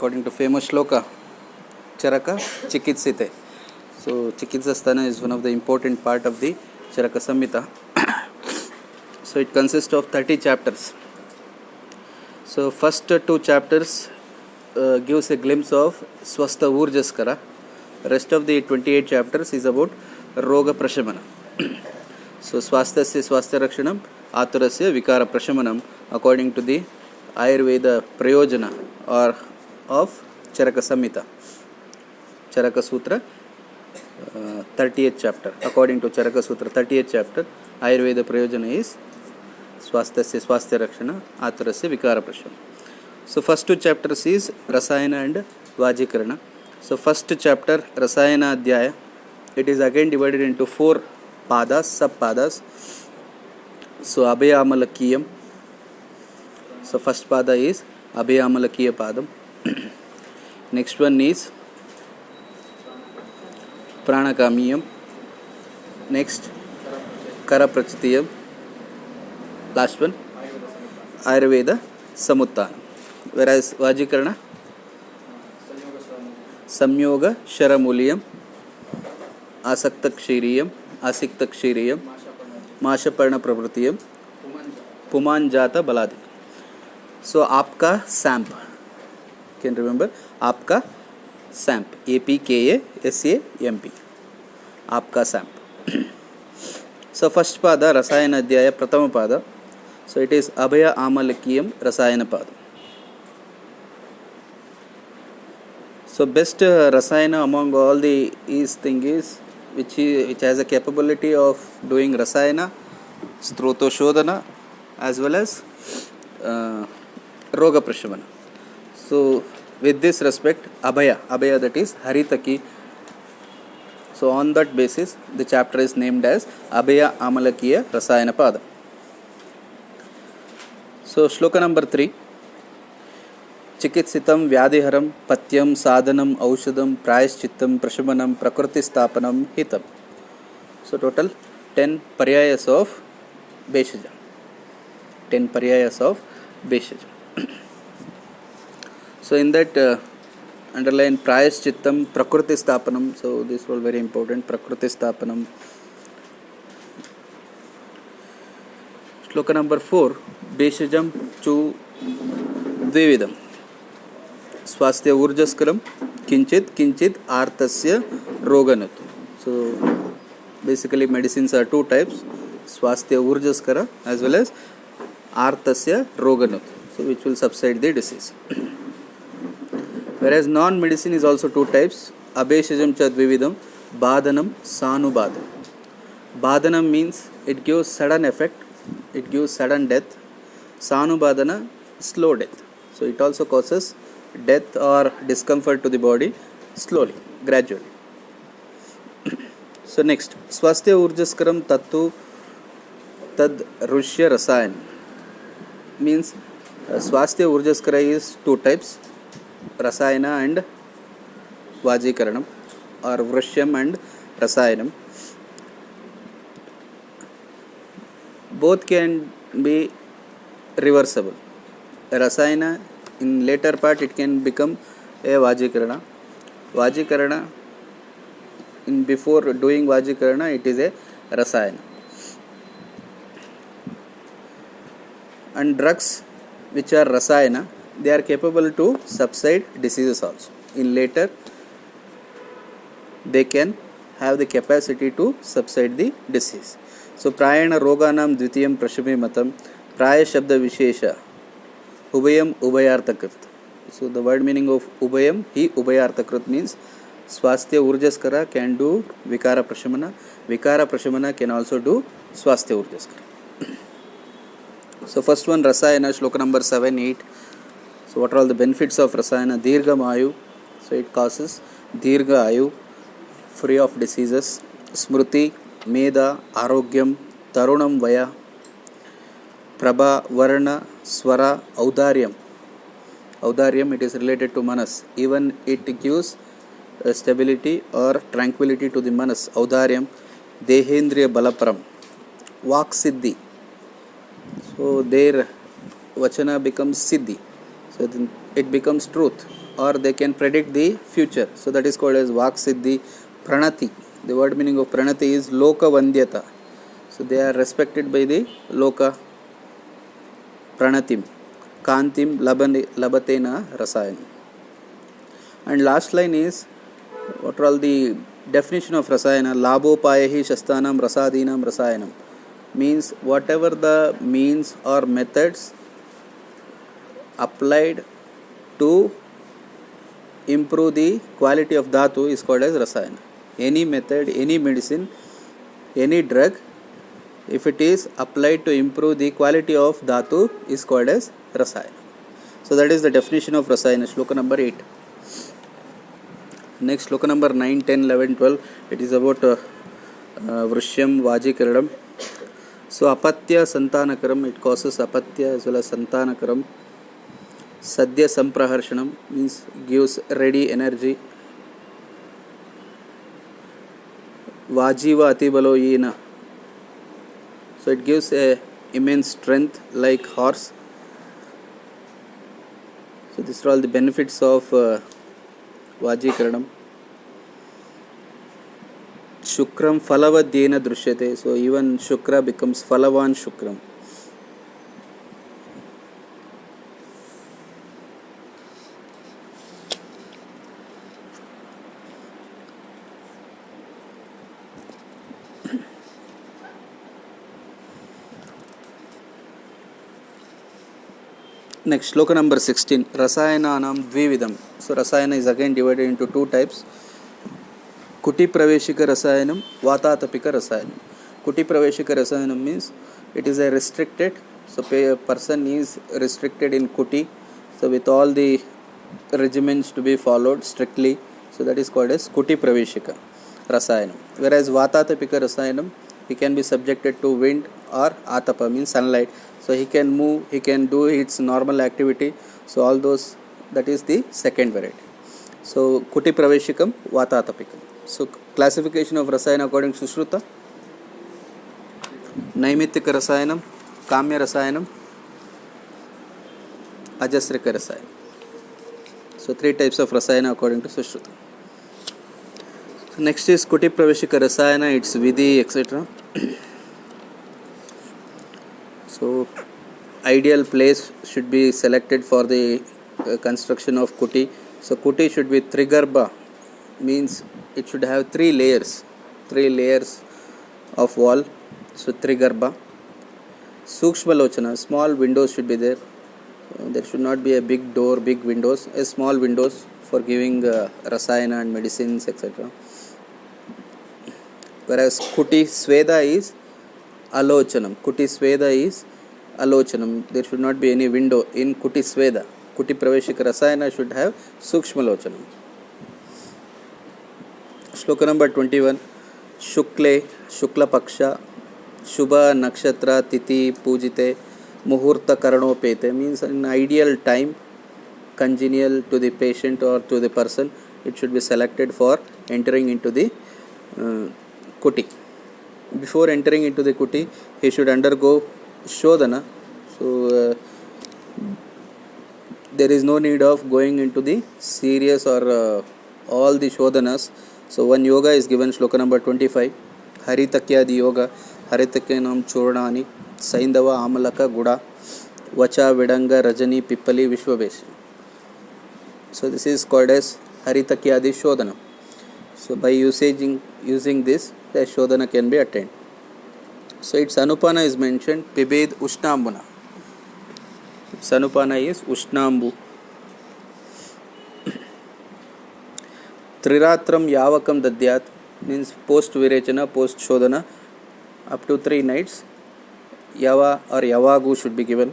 according to famous shloka, Charaka Chikitsite. So Chikitsasthana is one of the important part of the Charaka Samhita. So it consists of 30 chapters. So first two chapters gives a glimpse of Swastha Urjaskara. Rest of the 28 chapters is about Roga Prashamana. So Swasthasya Swasthya Rakshanam, Aturasya Vikara Prashamanam, according to the Ayurveda Prayojana or of Charaka Samhita. Charaka Sutra 30th chapter. According to Charaka Sutra 30th chapter, Ayurveda Prayojana is Swasthasya Swasthya Rakshana, Aturasya Vikara Prashamanam. So first two chapters is Rasayana and Vajikarana. So first chapter Rasayana Adhyaya, it is again divided into 4 padas, sub-padas. So Abhayamalakiyam. So first pada is Abhayamalakiya padam. Next one is Pranakamiyam. Next Karaprachitiyam. Last one Ayurveda Samuttanam. Whereas Vajikarana Samyoga Sharamuliyam, Asakta Kshiriyam, Asikta Kshiriyam, Mashaparna Pravritiyam, Pumanjata Baladi. So Apka Samp. Can remember Apka Samp. APKASAMP. Apka Samp. So first pada Rasayana Adhyaya Pratama pada. So it is Abhaya Amalakiyam Rasayana pada. So best Rasayana among all the thing is which has a capability of doing Rasayana, Strotoshodhana as well as Roga Prashamana. So with this respect, Abhaya that is Haritaki. So on that basis the chapter is named as Abhaya Amalakiya Rasayana Pada. So shloka number 3. Chikitsitam Vyadiharam Patyam Sadhanam Aushadam Prayashchittam Prashamanam Prakriti Stapanam Hitam. So total 10 paryayas of Bheshaja. 10 paryayas of Bheshaja. So in that underline Prayashchittam Prakriti Stapanam. So this was very important. Prakriti Stapanam. Shloka number 4. Bheshajam Chu Dvividam. Swasthya Urjaskaram Kinchit Artasya Roganatu. So basically medicines are 2 types, Swasthya Urjaskara as well as Artasya Roganatu, so which will subside the disease. Whereas non-medicine is also 2 types, Abheshajam Chadvividam, Badhanam Sanubadhanam. Badhanam means it gives sudden effect, it gives sudden death. Sanubadhana, slow death. So it also causes death or discomfort to the body slowly, gradually. So next, Swasthya Urjaskaram Tattu Tad Rushya Rasayan means Swasthya Urjaskara is 2 types, Rasayana and Vajikaranam, or Vrushyam and Rasayanam. Both can be reversible. Rasayana in later part it can become a Vajikarana. Vajikarana, in before doing Vajikarana it is a Rasayana. And drugs which are Rasayana, they are capable to subside diseases also. In later they can have the capacity to subside the disease. So Prayana Roganam Dvitiyam Prashami Matam Praya Shabda Vishesha Ubayam Ubayartakrit. So the word meaning of Ubayam, he Ubayartakrit means Swasthya Urjaskara can do Vikara Prashamana. Vikara Prashamana can also do Swasthya Urjaskara. So first one Rasayana, shloka number 7, 8. So what are all the benefits of Rasayana? Dirgha Mayu. So it causes Dirgha Ayu, free of diseases. Smruti, Meda, Arogyam, Tarunam Vaya, Prabha, Varna, Swara, Audaryam. Audaryam, it is related to Manas. Even it gives stability or tranquility to the Manas. Audaryam, Dehendriya Balaparam, Vak Siddhi. So their Vachana becomes Siddhi. So then it becomes truth, or they can predict the future. So that is called as Vak Siddhi. Pranati. The word meaning of Pranati is Loka Vandyata. So they are respected by the Loka. Pranatim. Kantim Labatena Rasayanam. And last line is, what are all the definition of Rasayana? Labhopayahi Shastanam Rasadinam Rasayanam. Means whatever the means or methods applied to improve the quality of dhatu is called as rasayana. Any method, any medicine, any drug, if it is applied to improve the quality of dhatu is called as rasayana. So that is the definition of rasayana. Shloka number 8. Next, shloka number 9, 10, 11, 12. It is about Vrishyam Vajikaradam. So apatya santanakaram, it causes apatya as well as santanakaram. Sadhya Sampraharshanam means gives ready energy. Vajiva Atibalo Yena, so it gives a immense strength like horse. So these are all the benefits of Vajikaranam. Shukram Falavadyena Drishyate, so even Shukra becomes Falavan Shukram. Next, shloka number 16. Rasayananam Dvividam. So Rasayana is again divided into two types. Kuti Praveshika Rasayanam, Vatatapika Rasayanam. Kuti Praveshika Rasayanam means it is a restricted, so a person is restricted in Kuti, so with all the regimens to be followed strictly, so that is called as Kuti Praveshika Rasayanam. Whereas Vatatapika Rasayanam, he can be subjected to wind or Atapa means sunlight, so he can move, he can do its normal activity, so all those, that is the second variety. So Kuti Praveshikam, Vatatapikam. So classification of Rasayana according to Sushruta: Naimittika Rasayanam, Kamya Rasayanam, Ajasrika Rasayanam. So three types of Rasayana according to Sushruta. So next is Kuti Praveshika Rasayana, its Vidhi, etc. So ideal place should be selected for the construction of Kuti. So Kuti should be Trigarbha, means it should have three layers of wall. So Trigarbha. Sukshma Lochana, small windows should be there. There should not be a big door, big windows, a small windows for giving rasayana and medicines, etc. Whereas Kuti Sweda is Alochanam. Kuti Sweda is Alochanam. There should not be any window in Kuti Sweda. Kuti Praveshika Rasayana should have Sukshma Lochanam. Shloka number 21. Shukle, Shukla Paksha, Shubha Nakshatra Titi Pujite, Muhurta Karanopete, means an ideal time congenial to the patient or to the person, it should be selected for entering into the Kuti. Before entering into the Kuti, he should undergo Shodhana. So there is no need of going into the serious or all the Shodhanas. So one yoga is given, shloka number 25. Haritakyadi yoga, Haritakyanam Churnani, Saindava Amalaka Guda, Vacha Vidanga Rajani Pippali Vishwabesh. So this is called as Haritakyadi Shodhana. So by using this, the Shodhana can be attained. So its Anupana is mentioned, Pibed Ushnambuna. Its Anupana is Ushnambu. Triratram Yavakam Dadyat means post Virechana, post Shodhana, up to 3 nights. Yava or Yavagu should be given.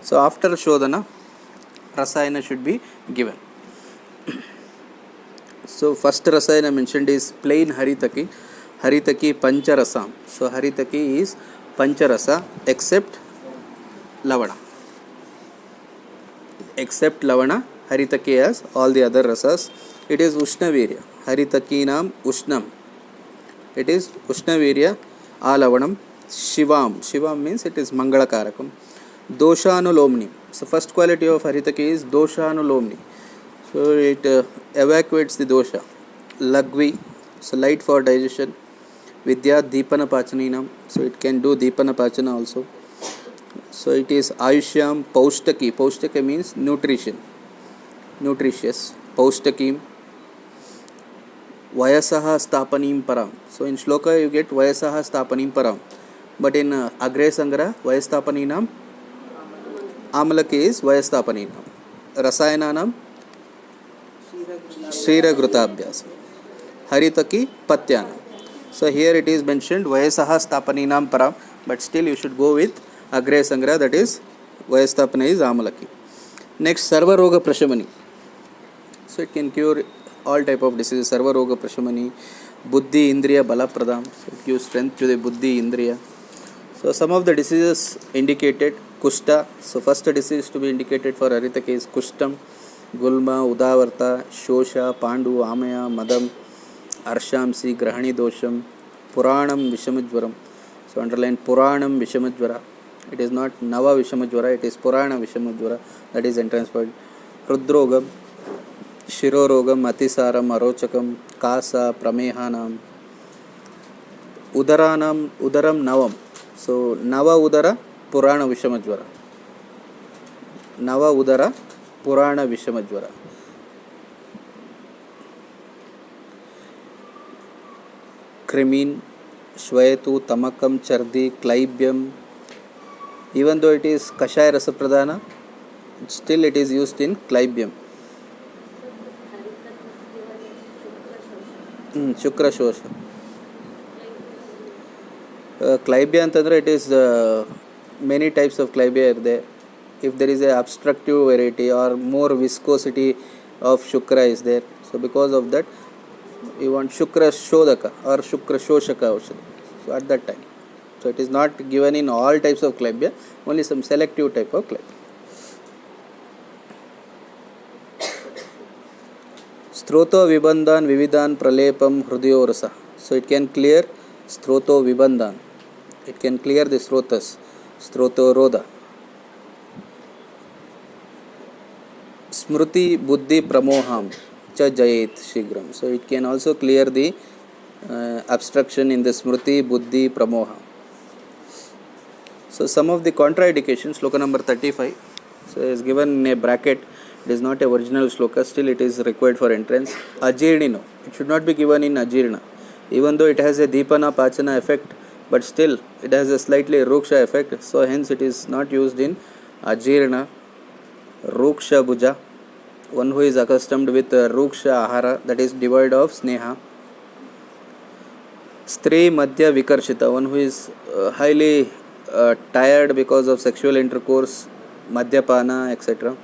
So after Shodhana, Rasayana should be given. So first Rasayana mentioned is plain Haritaki. Haritaki Pancharasam. So Haritaki is Pancharasa except Lavana. Except Lavana, Haritaki has all the other rasas. It is Ushnavirya. Haritakinam Ushnam. It is Ushnavirya Alavanam. Shivam means it is Mangalakarakam. Doshanulomni. So first quality of Haritaki is Doshanulomni. So it evacuates the dosha. Lagvi, so light for digestion. Vidya Deepana Pachaninam, so it can do Deepana Pachana also. So it is Ayushyam Paushtaki. Paushtaki means nutrition, nutritious. Paushtakim. Vayasaha Stapanim Param. So in Shloka you get Vayasaha Stapanim Param. But in Agre Sangra, Vayastapaninam, Amalaki is Vayastapaninam. Rasayananam, Shira Grutabhyas. Haritaki, Patyanam. So here it is mentioned Vayasaha Stapaninam Param, but still you should go with Agre Sangra, that is Vayastapana is Amalaki. Next, Sarva Roga Prashamani. So it can cure all type of diseases. Sarva Roga Prashamani, Buddhi Indriya Bala Pradam. So it gives strength to the Buddhi Indriya. So some of the diseases indicated, Kushta. So first disease to be indicated for Haritaki is Kushtam, Gulma, Udavarta, Shosha, Pandu, Amaya, Madam, Arshamsi, Grahani Dosham, Puranam, Vishamajvaram. So underline Puranam Vishamajvara. It is not Nava Vishamajvara, it is Purana Vishamajvara. That is entrance point. Rudrogam, Shirorogam, Atisaram, Arochakam, Kasa, Pramehanam, Udaranam, Udaram Navam. So Nava Udara, Purana Vishamajvara. Nava Udara, Purana Vishamajvara. Krimin, Shvetu, Tamakam, Chardi, Klaibyam. Even though it is Kashaya Rasapradana, still it is used in Klaibyam. Shukra Shosha. Klaibya antandre, it is many types of Klaibya are there. If there is a obstructive variety or more viscosity of Shukra is there, so because of that you want Shukra Shodaka or Shukra Shoshaka also. So at that time. So it is not given in all types of Klaibya, only some selective type of Klaibya. Stroto Vibandhan Vividan Pralepam Hrudayorasa. So it can clear Stroto Vibandhan. It can clear the Srotas. Stroto Roda. Smruti Buddhi Pramoham Cha Jayet Shigram. So it can also clear the obstruction in the Smruti Buddhi Pramoham. So some of the contraindications, Shloka number 35. So it is given in a bracket. It is not a original Shloka, still it is required for entrance. Ajirnino. It should not be given in Ajirna. Even though it has a Deepana Pachana effect, but still it has a slightly Ruksha effect. So hence it is not used in Ajirna. Ruksha Bhuja. One who is accustomed with Ruksha Ahara, that is devoid of Sneha. Stri Madhya Vikarshita. One who is highly tired because of sexual intercourse, Madhyapana, etc.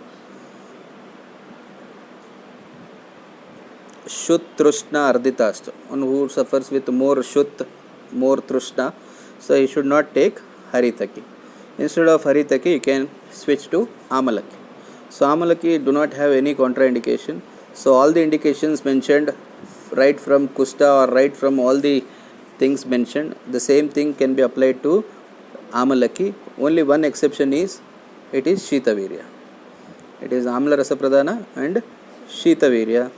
Shut Trushna Arditasta. One who suffers with more Shut, more Trushna, so he should not take Haritaki. Instead of Haritaki, you can switch to Amalaki. So Amalaki do not have any contraindication. So all the indications mentioned, right from Kushta or right from all the things mentioned, the same thing can be applied to Amalaki. Only one exception is, it is Shitavirya. It is Amla Rasa Pradana and Shitavirya,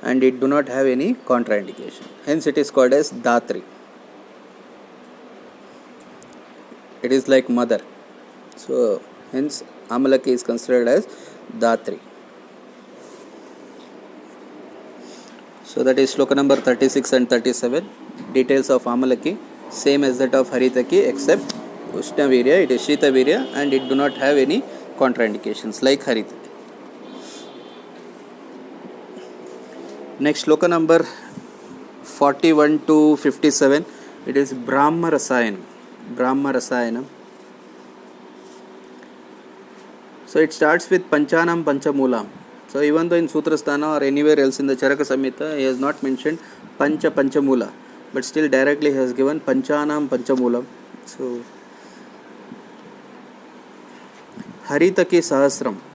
and it do not have any contraindication. Hence it is called as Dhatri. It is like mother. So hence Amalaki is considered as Dhatri. So that is Shloka number 36 and 37. Details of Amalaki, same as that of Haritaki, except Ushnavirya, it is Shitavirya, and it do not have any contraindications like Haritaki. Next, Shloka number 41 to 57. It is Brahma Rasayanam. Brahma Rasayanam. So it starts with Panchanam Panchamulam. So even though in Sutrasthana or anywhere else in the Charaka Samhita he has not mentioned Panchamula, but still directly he has given Panchanam Panchamulam. So Haritaki Sahasram.